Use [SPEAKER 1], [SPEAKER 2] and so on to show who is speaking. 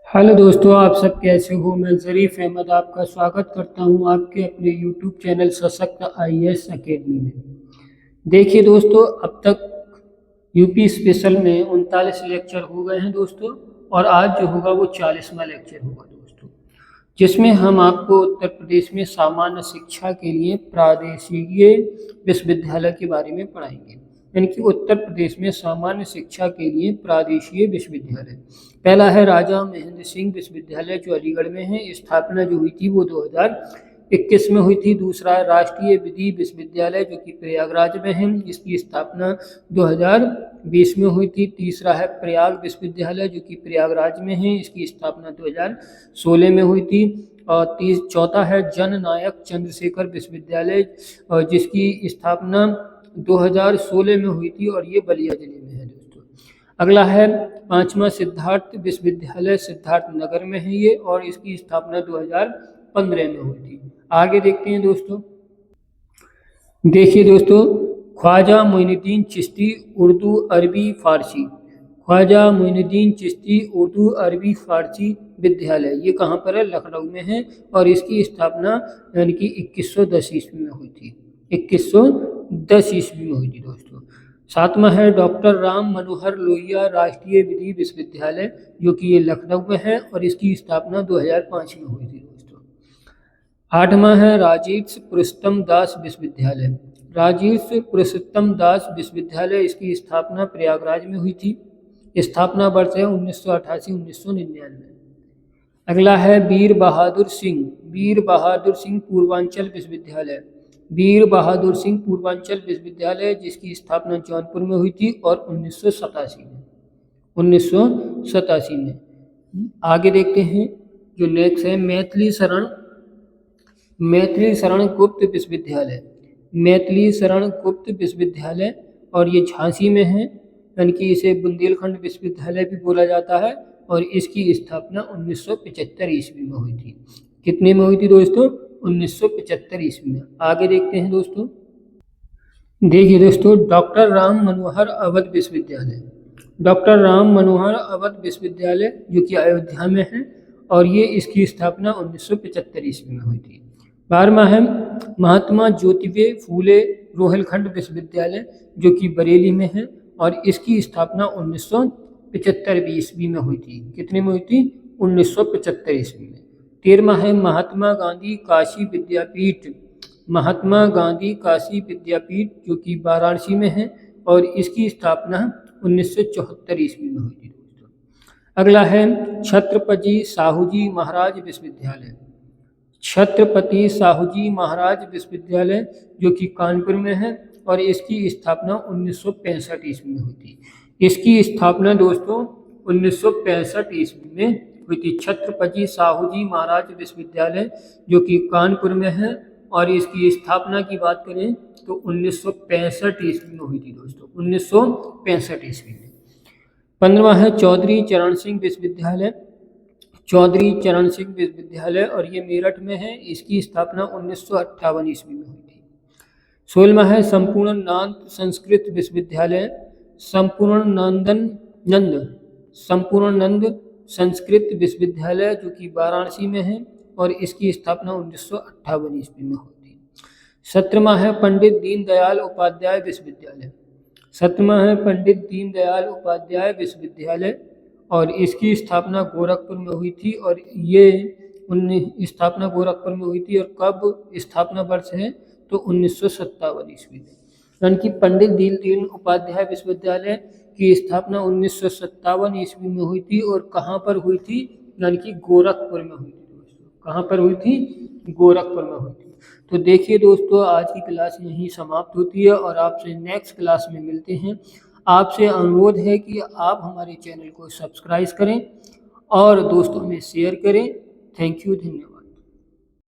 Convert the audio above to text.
[SPEAKER 1] Hello दोस्तों, आप सब कैसे हो। मैं ज़रीफ अहमद आपका स्वागत करता हूं आपके अपने यूट्यूब चैनल सशक्त आईएएस एकेडमी में। देखिए दोस्तों, अब तक यूपी स्पेशल में 39 लेक्चर हो गए हैं दोस्तों, और आज जो होगा वो 40वां लेक्चर होगा दोस्तों, जिसमें हम आपको उत्तर प्रदेश में सामान्य शिक्षा के लिए प्रादेशिक विश्वविद्यालय के बारे में पढ़ाएंगे। यानी कि उत्तर प्रदेश में सामान्य शिक्षा के लिए प्रादेशीय विश्वविद्यालय। पहला है राजा महेंद्र सिंह विश्वविद्यालय जो अलीगढ़ में है, स्थापना जो हुई थी वो 2021 में हुई थी। दूसरा है राष्ट्रीय विधि विश्वविद्यालय जो कि प्रयागराज में है, इसकी स्थापना 2020 में हुई थी। तीसरा है प्रयाग विश्वविद्यालय जो कि प्रयागराज में है, इसकी स्थापना 2016 में हुई थी। और चौथा है जननायक चंद्रशेखर विश्वविद्यालय जिसकी स्थापना 2016 में हुई थी और ये बलिया जिले में है दोस्तों। अगला है पांचवा सिद्धार्थ विश्वविद्यालय, सिद्धार्थ नगर में है ये, और इसकी स्थापना 2015 में हुई थी। आगे देखते हैं दोस्तों। देखिए दोस्तों, ख्वाजा मोइनुद्दीन चिश्ती उर्दू अरबी फारसी, ख्वाजा मोइनुद्दीन चिश्ती उर्दू अरबी फारसी विद्यालय, ये कहाँ पर है? लखनऊ में है, और इसकी स्थापना यानी कि 2110 ईस्वी में हुई थी। 2110 ईस्वी में हुई थी दोस्तों। सातवां है डॉक्टर राम मनोहर लोहिया राष्ट्रीय विधि विश्वविद्यालय जो कि ये लखनऊ में है, और इसकी स्थापना 2005 में हुई थी दोस्तों। आठवां है राजर्षि पुरुषोत्तम दास विश्वविद्यालय, राजर्षि पुरुषोत्तम दास विश्वविद्यालय, इसकी स्थापना प्रयागराज में हुई थी। स्थापना वर्ष है 1988-1999। अगला है वीर बहादुर सिंह पूर्वांचल विश्वविद्यालय, वीर बहादुर सिंह पूर्वांचल विश्वविद्यालय जिसकी स्थापना जौनपुर में हुई थी और 1987 में। आगे देखते हैं जो नेक्स्ट है मैथिली शरण गुप्त विश्वविद्यालय, मैथिली शरण गुप्त विश्वविद्यालय, और ये झांसी में है, यानी कि इसे बुंदेलखंड विश्वविद्यालय भी बोला जाता है, और इसकी स्थापना 1975 ईस्वी में हुई थी। कितने में हुई थी दोस्तों? 1975 ईस्वी में। आगे देखते हैं दोस्तों। देखिए दोस्तों, डॉक्टर राम मनोहर अवध विश्वविद्यालय, डॉक्टर राम मनोहर अवध विश्वविद्यालय जो कि अयोध्या में है, और ये इसकी स्थापना 1975 ईस्वी में हुई थी। 12वां है महात्मा ज्योतिबा फूले रोहिलखंड विश्वविद्यालय जो कि बरेली में है, और इसकी स्थापना 1975 ईस्वी में हुई थी। कितने में हुई थी? 1975 ईस्वी में। 13वां है महात्मा गांधी काशी विद्यापीठ, महात्मा गांधी काशी विद्यापीठ जो कि वाराणसी में है, और इसकी स्थापना 1974 ईस्वी में हुई थी दोस्तों। अगला है छत्रपति साहूजी महाराज विश्वविद्यालय, छत्रपति साहूजी महाराज विश्वविद्यालय जो कि कानपुर में है, और इसकी स्थापना 1965 ईस्वी में हुई थी। इसकी स्थापना दोस्तों 1965 ईस्वी में हुई थी। छत्रपति साहूजी महाराज विश्वविद्यालय जो कि कानपुर में है, और इसकी स्थापना की बात करें तो 1965 ईस्वी में हुई थी दोस्तों, 1965 ईस्वी में। 15वां है चौधरी चरण सिंह विश्वविद्यालय, चौधरी चरण सिंह विश्वविद्यालय, और ये मेरठ में है, इसकी स्थापना 1958 ईस्वी में हुई थी। 16वां है संपूर्णानंद संस्कृत विश्वविद्यालय, संपूर्णानंद संस्कृत विश्वविद्यालय जो कि वाराणसी में है, और इसकी स्थापना 1958 ईस्वी में हुई थी। 17वां है पंडित दीनदयाल उपाध्याय विश्वविद्यालय, 17वां है पंडित दीनदयाल उपाध्याय विश्वविद्यालय, और इसकी स्थापना गोरखपुर में हुई थी, और ये स्थापना गोरखपुर में हुई थी, और कब स्थापना वर्ष है तो 1957 ईस्वी में। यानी कि पंडित दीनदयाल उपाध्याय विश्वविद्यालय की स्थापना 1957 ईस्वी में हुई थी, और कहाँ पर हुई थी? यानी कि गोरखपुर में हुई थी दोस्तों। कहाँ पर हुई थी? गोरखपुर में हुई थी। तो देखिए दोस्तों, आज की क्लास यहीं समाप्त होती है, और आपसे नेक्स्ट क्लास में मिलते हैं। आपसे अनुरोध है कि आप हमारे चैनल को सब्सक्राइब करें और दोस्तों में शेयर करें। थैंक यू, धन्यवाद।